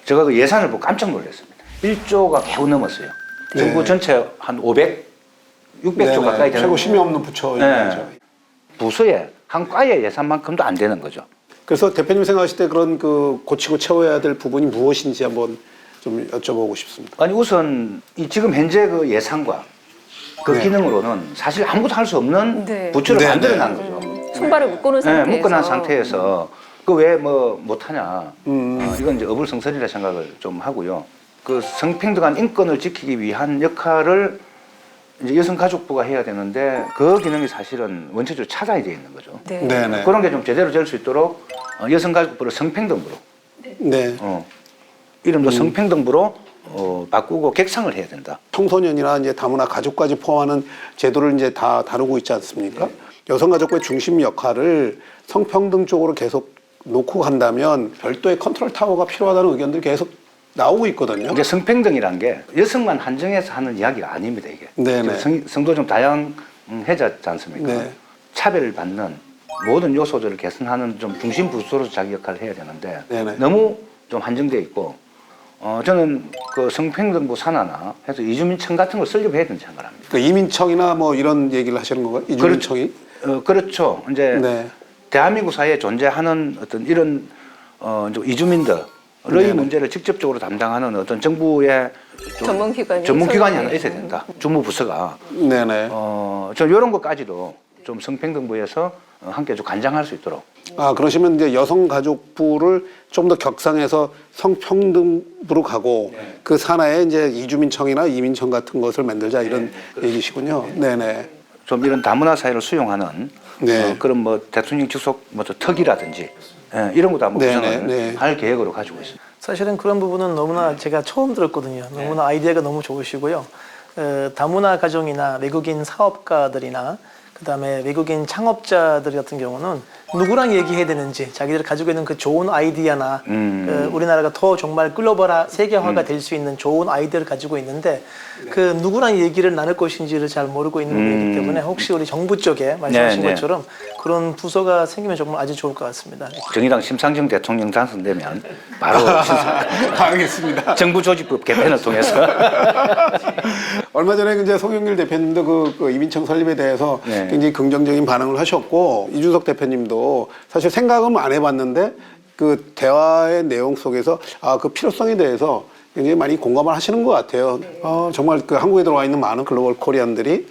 제가 그 예산을 보고 깜짝 놀랐습니다. 1조가 겨우 넘었어요. 네. 정부 전체 한 600조 네네. 가까이 되는 최고 힘이 없는 부처인 네. 거죠. 부서의 한 과의 예산만큼도 안 되는 거죠. 그래서 대표님 생각하실 때 그런 그 고치고 채워야 될 부분이 무엇인지 한번 좀 여쭤보고 싶습니다. 아니 우선 이 지금 현재 그 예산과 그 네. 기능으로는 사실 아무것도 할 수 없는 네. 부처를 네, 만들어낸 네. 거죠. 손발을 묶어놓은 네, 상태에서 묶어놓은 상태에서 그 왜 뭐 못하냐. 이건 이제 어불성설이라 생각을 좀 하고요. 그 성평등한 인권을 지키기 위한 역할을 이제 여성가족부가 해야 되는데 그 기능이 사실은 원칙적으로 차단이 되어 있는 거죠. 네. 네네. 그런 게 좀 제대로 될 수 있도록 여성가족부를 성평등부로 네. 이름도 성평등부로 바꾸고 객상을 해야 된다. 청소년이나 이제 다문화 가족까지 포함하는 제도를 이제 다 다루고 있지 않습니까? 여성가족부의 중심 역할을 성평등 쪽으로 계속 놓고 간다면 별도의 컨트롤 타워가 필요하다는 의견들이 계속 나오고 있거든요. 이제 성평등이란 게 여성만 한정해서 하는 이야기가 아닙니다, 이게. 네네. 성도 좀 다양해졌지 않습니까? 네. 차별을 받는 모든 요소들을 개선하는 좀 중심 부서로서 자기 역할을 해야 되는데 네네. 너무 좀 한정되어 있고 저는 그 성평등부 산하나 해서 이주민청 같은 걸 설립해야 된다고 생각합니다. 그 이민청이나 뭐 이런 얘기를 하시는 건가요? 이주민청이? 그렇죠. 이제 네. 대한민국 사회에 존재하는 어떤 이런 좀 이주민들의 네네. 문제를 직접적으로 담당하는 어떤 정부의 좀 전문기관이 하나 있어야 된다. 주무부서가. 네네. 좀 이런 것까지도 좀 성평등부에서 함께 좀 관장할 수 있도록. 아, 그러시면 이제 여성가족부를 좀 더 격상해서 성평등부로 가고 그 산하에 이제 이주민청이나 이민청 같은 것을 만들자 이런 얘기시군요. 네네. 좀 이런 다문화 사회를 수용하는 네. 그런 뭐 대통령 직속 뭐 특이라든지 이런 것도 한번 구성을 네. 할 계획으로 가지고 있습니다. 사실은 그런 부분은 너무나 제가 처음 들었거든요. 너무나 아이디어가 너무 좋으시고요. 다문화 가정이나 외국인 사업가들이나 그다음에 외국인 창업자들 같은 경우는 누구랑 얘기해야 되는지 자기들 가지고 있는 그 좋은 아이디어나 우리나라가 더 정말 글로벌화 세계화가 될 수 있는 좋은 아이디어를 가지고 있는데 그 누구랑 얘기를 나눌 것인지를 잘 모르고 있는 분이기 때문에 혹시 우리 정부 쪽에 말씀하신 네. 것처럼 그런 부서가 생기면 정말 아주 좋을 것 같습니다. 정의당 심상정 대통령 당선되면 바로 알겠습니다. 정부 조직법 개편을 통해서 얼마 전에 이제 송영길 대표님도 그 이민청 설립에 대해서 네. 굉장히 긍정적인 반응을 하셨고 이준석 대표님도 사실 생각은 안 해봤는데 그 대화의 내용 속에서 그 필요성에 대해서 굉장히 많이 공감을 하시는 것 같아요. 정말 그 한국에 들어와 있는 많은 글로벌 코리안들이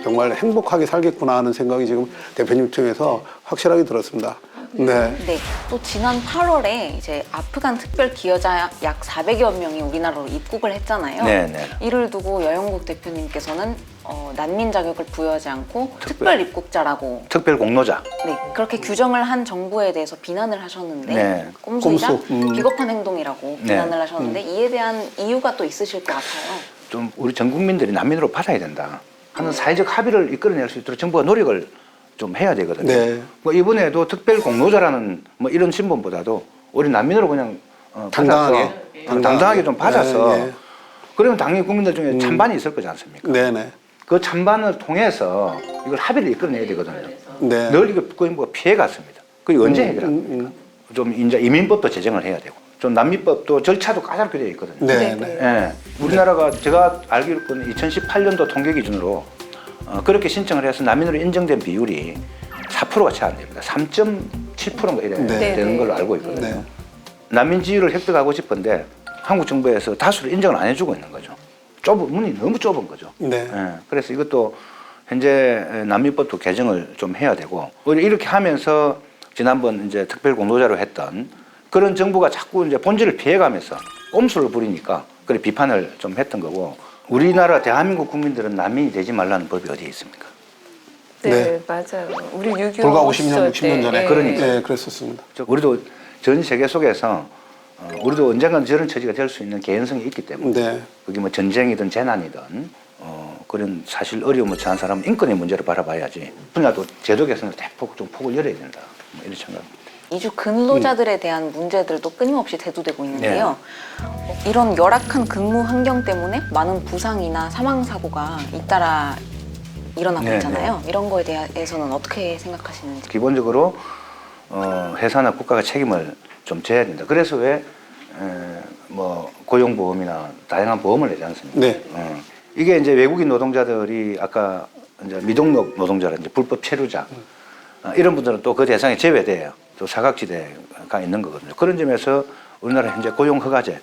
정말 행복하게 살겠구나 하는 생각이 지금 대표님 통해서 확실하게 들었습니다. 네. 네, 또 지난 8월에 이제 아프간 특별 기여자 약 400여 명이 우리나라로 입국을 했잖아요. 네. 이를 두고 여영국 대표님께서는 난민 자격을 부여하지 않고 특별 입국자라고 특별 공로자. 네, 그렇게 규정을 한 정부에 대해서 비난을 하셨는데 네. 꼼수이자 꼼수. 비겁한 행동이라고 네. 비난을 하셨는데 이에 대한 이유가 또 있으실 것 같아요. 좀 우리 전 국민들이 난민으로 받아야 된다 하는 사회적 합의를 이끌어낼 수 있도록 정부가 노력을 좀 해야 되거든요. 네. 뭐 이번에도 특별 공로자라는 뭐 이런 신분보다도 우리 난민으로 그냥 당당하게 좀 받아서 네. 그러면 당연히 국민들 중에 찬반이 있을 거지 않습니까? 네네. 그 찬반을 통해서 이걸 합의를 이끌어내야 되거든요. 네. 늘 이거 국민부가 피해갔습니다. 그게 언제 해결합니까? 좀 이제 이민법도 제정을 해야 되고 좀 난민법도 절차도 까다롭게 되어 있거든요. 네. 예. 우리나라가 제가 알기로는 2018년도 통계 기준으로 그렇게 신청을 해서 난민으로 인정된 비율이 4%가 채 안 됩니다. 3.7%인가 이래 네. 되는 걸로 알고 있거든요. 네. 난민 지위를 획득하고 싶은데 한국 정부에서 다수를 인정을 안 해주고 있는 거죠. 문이 너무 좁은 거죠. 네. 예. 그래서 이것도 현재 난민법도 개정을 좀 해야 되고 오히려 이렇게 하면서 지난번 이제 특별 공로자로 했던 그런 정부가 자꾸 이제 본질을 피해가면서 꼼수를 부리니까 그래 비판을 좀 했던 거고 우리나라 대한민국 국민들은 난민이 되지 말라는 법이 어디에 있습니까? 네, 맞아요. 우리 6.25 불과 50년, 시절 60년 전에 때, 그러니까. 네, 그랬었습니다. 우리도 전 세계 속에서 우리도 언젠간 저런 처지가 될 수 있는 개연성이 있기 때문에 네. 그게 뭐 전쟁이든 재난이든 그런 사실 어려움을 처한 사람은 인권의 문제를 바라봐야지 분야도 제도 개선을 대폭 좀 폭을 열어야 된다 뭐 이런 생각입니다. 이주 근로자들에 대한 문제들도 끊임없이 대두되고 있는데요. 이런 열악한 근무 환경 때문에 많은 부상이나 사망 사고가 잇따라 일어나고 네, 있잖아요. 이런 거에 대해서는 어떻게 생각하시는지. 기본적으로 회사나 국가가 책임을 좀 져야 된다. 그래서 왜 뭐 고용보험이나 다양한 보험을 내지 않습니까? 네. 이게 이제 외국인 노동자들이 아까 이제 미등록 노동자라든지 불법 체류자 이런 분들은 또 그 대상에 제외돼요. 또 사각지대가 있는 거거든요. 그런 점에서 우리나라 현재 고용허가제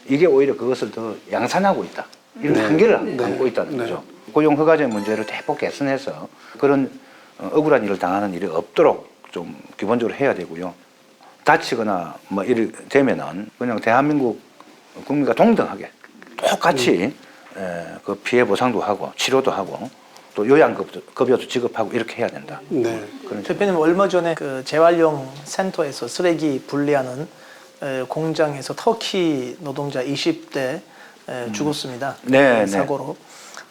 이게 오히려 그것을 더 양산하고 있다. 이런 한계를 안고 있다는 거죠. 고용허가제 문제를 대폭 개선해서 그런 억울한 일을 당하는 일이 없도록 좀 기본적으로 해야 되고요. 다치거나 뭐 이렇게 되면은 그냥 대한민국 국민과 동등하게 똑같이 그 피해 보상도 하고 치료도 하고 또 요양급여도 지급하고 이렇게 해야 된다. 네. 대표님 얼마 전에 그 재활용 센터에서 쓰레기 분리하는 공장에서 터키 노동자 20대 죽었습니다. 네, 사고로.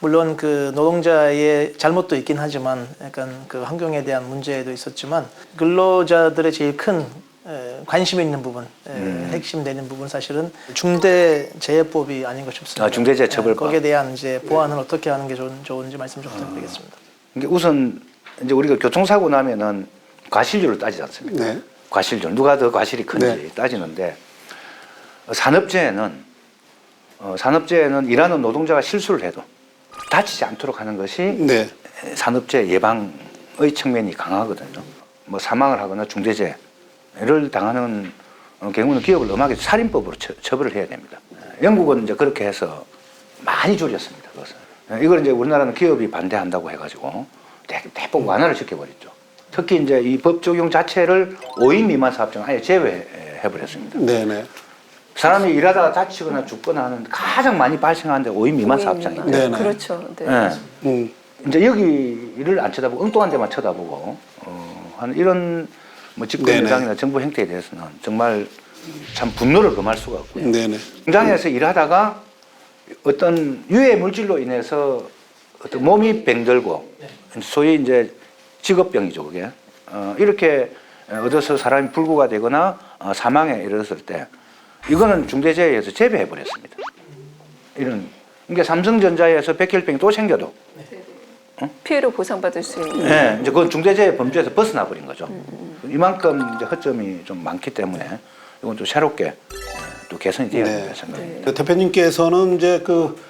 물론 그 노동자의 잘못도 있긴 하지만 약간 그 환경에 대한 문제도 있었지만 근로자들의 제일 큰 관심 있는 부분, 핵심 되는 부분 사실은 중대재해법이 아닌가 싶습니다. 중대재해처벌법. 거기에 대한 이제 보완을 어떻게 하는 게 좋은지 말씀 좀 부탁드리겠습니다. 그러니까 우선 이제 우리가 교통사고 나면은 과실률을 따지지 않습니까? 네. 과실률 누가 더 과실이 큰지 네. 따지는데 산업재해는 일하는 노동자가 실수를 해도 다치지 않도록 하는 것이 네. 산업재해 예방의 측면이 강하거든요. 뭐 사망을 하거나 중대재해를 당하는 경우는 기업을 엄하게 살인법으로 처벌을 해야 됩니다. 영국은 이제 그렇게 해서 많이 줄였습니다. 그것을. 이걸 이제 우리나라는 기업이 반대한다고 해가지고 대폭 완화를 시켜버렸죠. 특히 이제 이 법 적용 자체를 5인 미만 사업장 아예 제외해버렸습니다. 네네. 사람이 일하다가 다치거나 죽거나 하는 가장 많이 발생하는데 5인 미만 사업장인데. 네네. 그렇죠. 네. 네. 이제 여기를 안 쳐다보고 엉뚱한 데만 쳐다보고 하는 이런 뭐 집권여당이나 정부 행태에 대해서는 정말 참 분노를 금할 수가 없고요. 네네. 공장에서 일하다가 어떤 유해 물질로 인해서 어떤 몸이 병들고 소위 이제 직업병이죠, 그게. 이렇게 얻어서 사람이 불구가 되거나 사망에 이르렀을 때 이거는 중대재해에서 제외해 버렸습니다. 이런 그러니까 삼성전자에서 백혈병이 또 생겨도 피해를 보상받을 수 있는. 네, 이제 그건 중대재해 범죄에서 벗어나 버린 거죠. 이만큼 이제 허점이 좀 많기 때문에 이건 좀 새롭게 또 개선이 되어야 된다 생각합니다. 그 대표님께서는 이제 그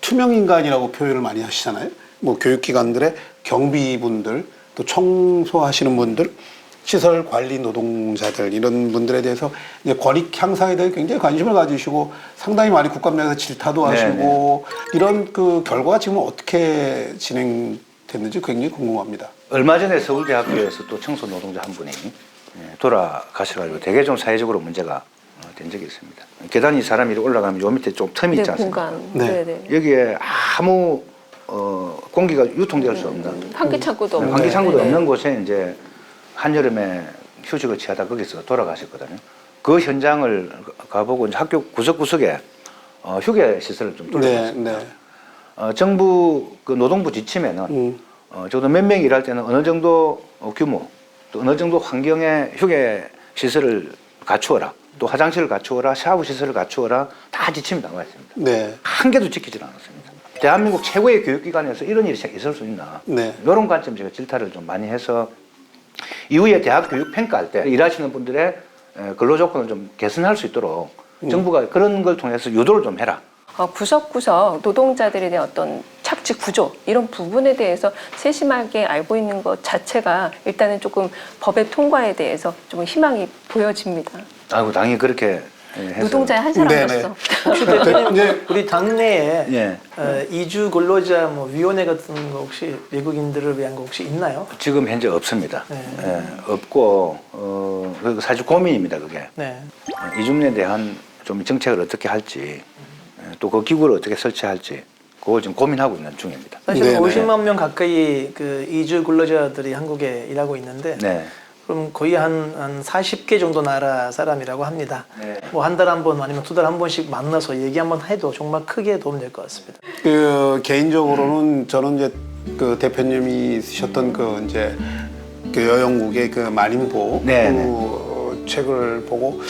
투명 인간이라고 표현을 많이 하시잖아요. 뭐 교육기관들의 경비분들, 또 청소하시는 분들, 시설 관리 노동자들 이런 분들에 대해서 이제 권익 향상에 대해 굉장히 관심을 가지시고 상당히 많이 국감 내에서 질타도 하시고 이런 그 결과가 지금 어떻게 진행됐는지 굉장히 궁금합니다. 얼마 전에 서울대학교에서 또 청소 노동자 한 분이 돌아가셔가지고 되게 좀 사회적으로 문제가 된 적이 있습니다. 계단이 사람이 올라가면 요 밑에 좀 틈이 있지 않습니까? 공간. 네. 네. 여기에 아무 공기가 유통될 수 없는 환기창고도 없는. 환기창고도 네. 없는 곳에 이제 한여름에 휴직을 취하다 거기서 돌아가셨거든요. 그 현장을 가보고 이제 학교 구석구석에 휴게 시설을 좀 둘러봤습니다. 정부 그 노동부 지침에는 적어도 몇 명 일할 때는 어느 정도 규모 또 어느 정도 환경의 휴게 시설을 갖추어라. 또 화장실을 갖추어라, 샤워 시설을 갖추어라 다 지침이 나와 있습니다. 네. 한 개도 지키질 않았습니다. 대한민국 최고의 교육기관에서 이런 일이 있을 수 있나? 네. 이런 관점 제가 질타를 좀 많이 해서 이후에 대학 교육 평가할 때 일하시는 분들의 근로 조건을 좀 개선할 수 있도록 정부가 그런 걸 통해서 유도를 좀 해라. 구석구석 노동자들에 대한 어떤 착취 구조 이런 부분에 대해서 세심하게 알고 있는 것 자체가 일단은 조금 법의 통과에 대해서 좀 희망이 보여집니다. 아이고 당연히 그렇게 해서. 노동자의 한 사람으로서. 혹시 대표님 우리 당내에 예. 이주 근로자 뭐 위원회 같은 거 혹시 외국인들을 위한 거 혹시 있나요? 지금 현재 없습니다. 네. 예, 없고 그 사실 고민입니다 그게. 네. 이주민에 대한 좀 정책을 어떻게 할지 또 그 기구를 어떻게 설치할지 그걸 지금 고민하고 있는 중입니다. 사실 네네. 50만 명 가까이 그 이주 근로자들이 한국에 일하고 있는데 네. 그럼 거의 한 40개 정도 나라 사람이라고 합니다. 네. 뭐 한 달 한 번 아니면 두 달 한 번씩 만나서 얘기 한번 해도 정말 크게 도움 될 것 같습니다. 그 개인적으로는 저는 이제 그 대표님이 쓰셨던 그 이제 그 여영국의 그 만인보 네, 그 책을 보고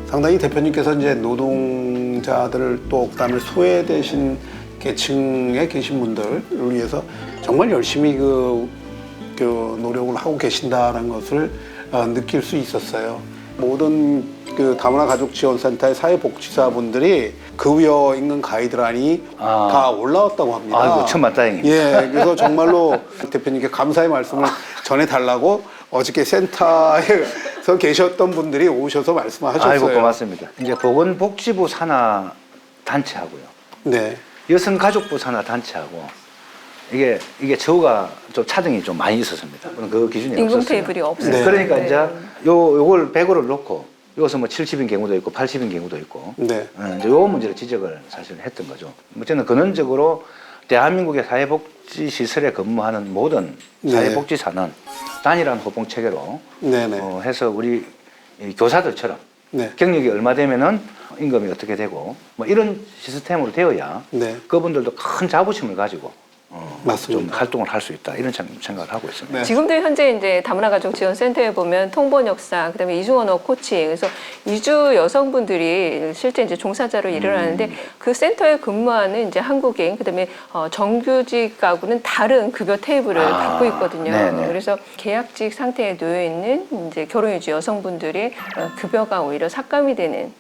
상당히 대표님께서 이제 노동자들을 또 그다음에 소외되신 계층에 계신 분들을 위해서 정말 열심히 그 노력을 하고 계신다는 것을 느낄 수 있었어요. 모든 그 다문화 가족 지원센터의 사회복지사분들이 급여 임금 가이드라인이 다 올라왔다고 합니다. 아이고 천만다행입니다. 예, 그래서 정말로 대표님께 감사의 말씀을 전해달라고 어저께 센터에서 계셨던 분들이 오셔서 말씀하셨어요. 아이고 고맙습니다. 이제 보건복지부 산하 단체하고요. 네, 여성가족부 산하 단체하고 이게 처우가 좀 차등이 좀 많이 있었습니다. 그 기준이 임금 없었어요. 테이블이 없어요. 네. 그러니까 이제 요걸 100호를 놓고 여기서 뭐 70인 경우도 있고 80인 경우도 있고 네, 이제 요 문제를 지적을 사실 했던 거죠. 뭐 저는 근원적으로 대한민국의 사회복지 시설에 근무하는 모든 사회복지사는 단일한 호봉 체계로 네네, 해서 우리 이 교사들처럼 네, 경력이 얼마 되면은 임금이 어떻게 되고 뭐 이런 시스템으로 되어야 네, 그분들도 큰 자부심을 가지고 좀 맞습니다. 활동을 할 수 있다 이런 생각을 하고 있습니다. 네. 지금도 현재 이제 다문화 가족 지원 센터에 보면 통번 역사, 그다음에 이중 언어 코치, 그래서 이주 여성분들이 실제 이제 종사자로 일을 하는데 그 센터에 근무하는 이제 한국인, 그다음에 정규직하고는 다른 급여 테이블을 갖고 있거든요. 네네. 그래서 계약직 상태에 놓여 있는 이제 결혼이주 여성분들의 급여가 오히려 삭감이 되는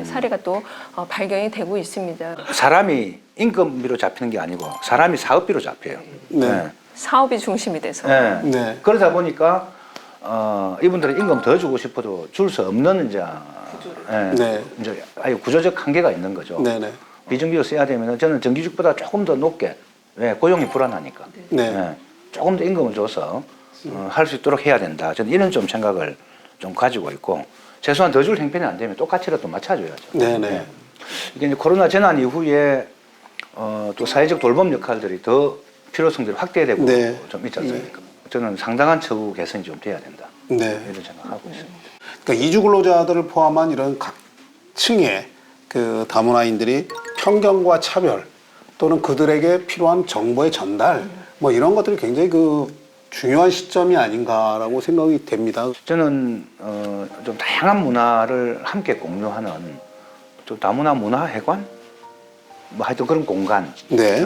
사례가 또 발견이 되고 있습니다. 사람이 임금비로 잡히는 게 아니고 사람이 사업비로 잡혀요. 네. 사업이 중심이 돼서. 네. 네. 그러다 보니까 이분들은 임금 더 주고 싶어도 줄 수 없는 이제 네. 이제 아예 구조적 한계가 있는 거죠. 네네. 비정규직 써야 되면 저는 정규직보다 조금 더 높게 왜 고용이 불안하니까 네. 조금 더 임금을 줘서 할 수 있도록 해야 된다. 저는 이런 좀 생각을 좀 가지고 있고 최소한 더 줄 형편이 안 되면 똑같이라도 맞춰줘야죠. 네네. 이게 이제 코로나 재난 이후에 또 사회적 돌봄 역할들이 더 필요성들이 확대되고 네. 좀 있지 않습니까? 저는 상당한 처우 개선이 좀 돼야 된다. 네. 이런 생각하고 있습니다. 그러니까 이주 근로자들을 포함한 이런 각 층의 그 다문화인들이 편견과 차별 또는 그들에게 필요한 정보의 전달 뭐 이런 것들이 굉장히 그 중요한 시점이 아닌가라고 생각이 됩니다. 저는 좀 다양한 문화를 함께 공유하는 또 다문화 문화회관 뭐 하여튼 그런 공간 네.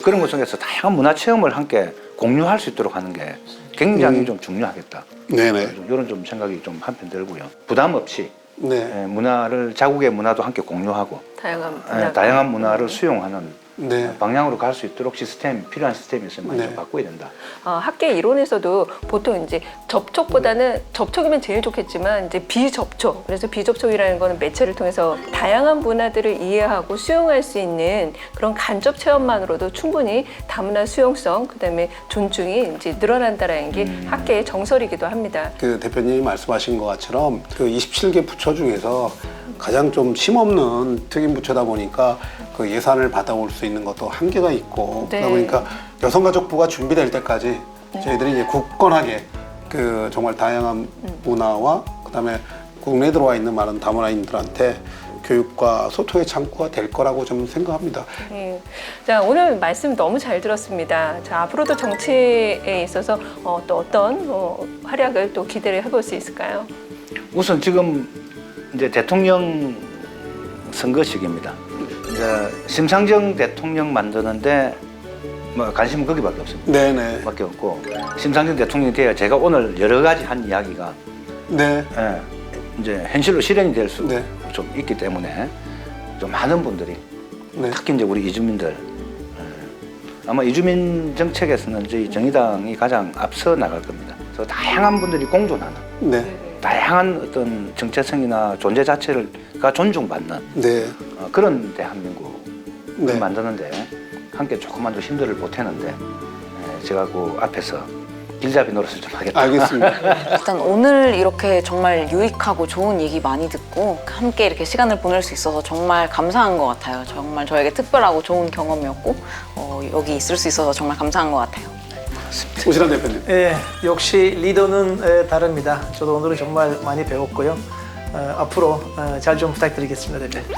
그런 것 속에서 다양한 문화 체험을 함께 공유할 수 있도록 하는 게 굉장히 좀 중요하겠다. 네네. 이런 좀 생각이 좀 한편 들고요. 부담 없이 네. 문화를 자국의 문화도 함께 공유하고 다양한 문화를 수용하는 네. 방향으로 갈 수 있도록 필요한 시스템이 있으면 많이 네. 좀 바꿔야 된다. 학계 이론에서도 보통 이제 접촉보다는 접촉이면 제일 좋겠지만 이제 비접촉. 그래서 비접촉이라는 거는 매체를 통해서 다양한 문화들을 이해하고 수용할 수 있는 그런 간접 체험만으로도 충분히 다문화 수용성, 그다음에 존중이 이제 늘어난다라는 게 학계의 정설이기도 합니다. 그 대표님이 말씀하신 것처럼 그 27개 부처 중에서 가장 좀 힘없는 특임 부처다 보니까 그 예산을 받아올 수 있는 것도 한계가 있고 네. 그러다 보니까 여성가족부가 준비될 때까지 저희들이 이제 굳건하게 그 정말 다양한 문화와 그다음에 국내에 들어와 있는 많은 다문화인들한테 교육과 소통의 창구가 될 거라고 좀 생각합니다. 예. 자, 오늘 말씀 너무 잘 들었습니다. 자, 앞으로도 정치에 있어서 또 어떤 활약을 또 기대를 해볼 수 있을까요? 우선 지금 이제 대통령 선거 시기입니다. 이제 심상정 대통령 만드는데 뭐 관심은 거기밖에 없습니다. 네네. 밖에 없고 심상정 대통령이 돼야 제가 오늘 여러 가지 한 이야기가 네. 이제 현실로 실현이 될 수 좀 네. 있기 때문에 좀 많은 분들이 네. 특히 이제 우리 이주민들 아마 이주민 정책에서는 저희 정의당이 가장 앞서 나갈 겁니다. 그래서 다양한 분들이 공존하는 네. 다양한 어떤 정체성이나 존재 자체가 존중받는 네. 그런 대한민국을 네. 만드는데 함께 조금만 더 힘들을 보태는데 제가 그 앞에서 길잡이 노릇을 좀 하겠다. 알겠습니다. 일단 오늘 이렇게 정말 유익하고 좋은 얘기 많이 듣고 함께 이렇게 시간을 보낼 수 있어서 정말 감사한 것 같아요. 정말 저에게 특별하고 좋은 경험이었고 여기 있을 수 있어서 정말 감사한 것 같아요. 오시란 대표님. 예, 역시 리더는 다릅니다. 저도 오늘은 정말 많이 배웠고요. 앞으로 잘 좀 부탁드리겠습니다, 대표님.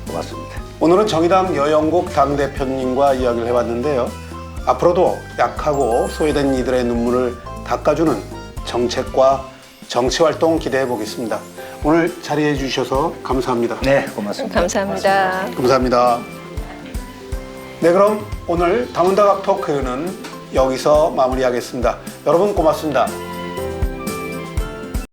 고맙습니다. 오늘은 정의당 여영국 당대표님과 이야기를 해봤는데요. 앞으로도 약하고 소외된 이들의 눈물을 닦아주는 정책과 정치활동 기대해 보겠습니다. 오늘 자리해 주셔서 감사합니다. 네, 고맙습니다. 감사합니다. 감사합니다. 네, 그럼 오늘 다문다각 토크는 여기서 마무리하겠습니다. 여러분 고맙습니다.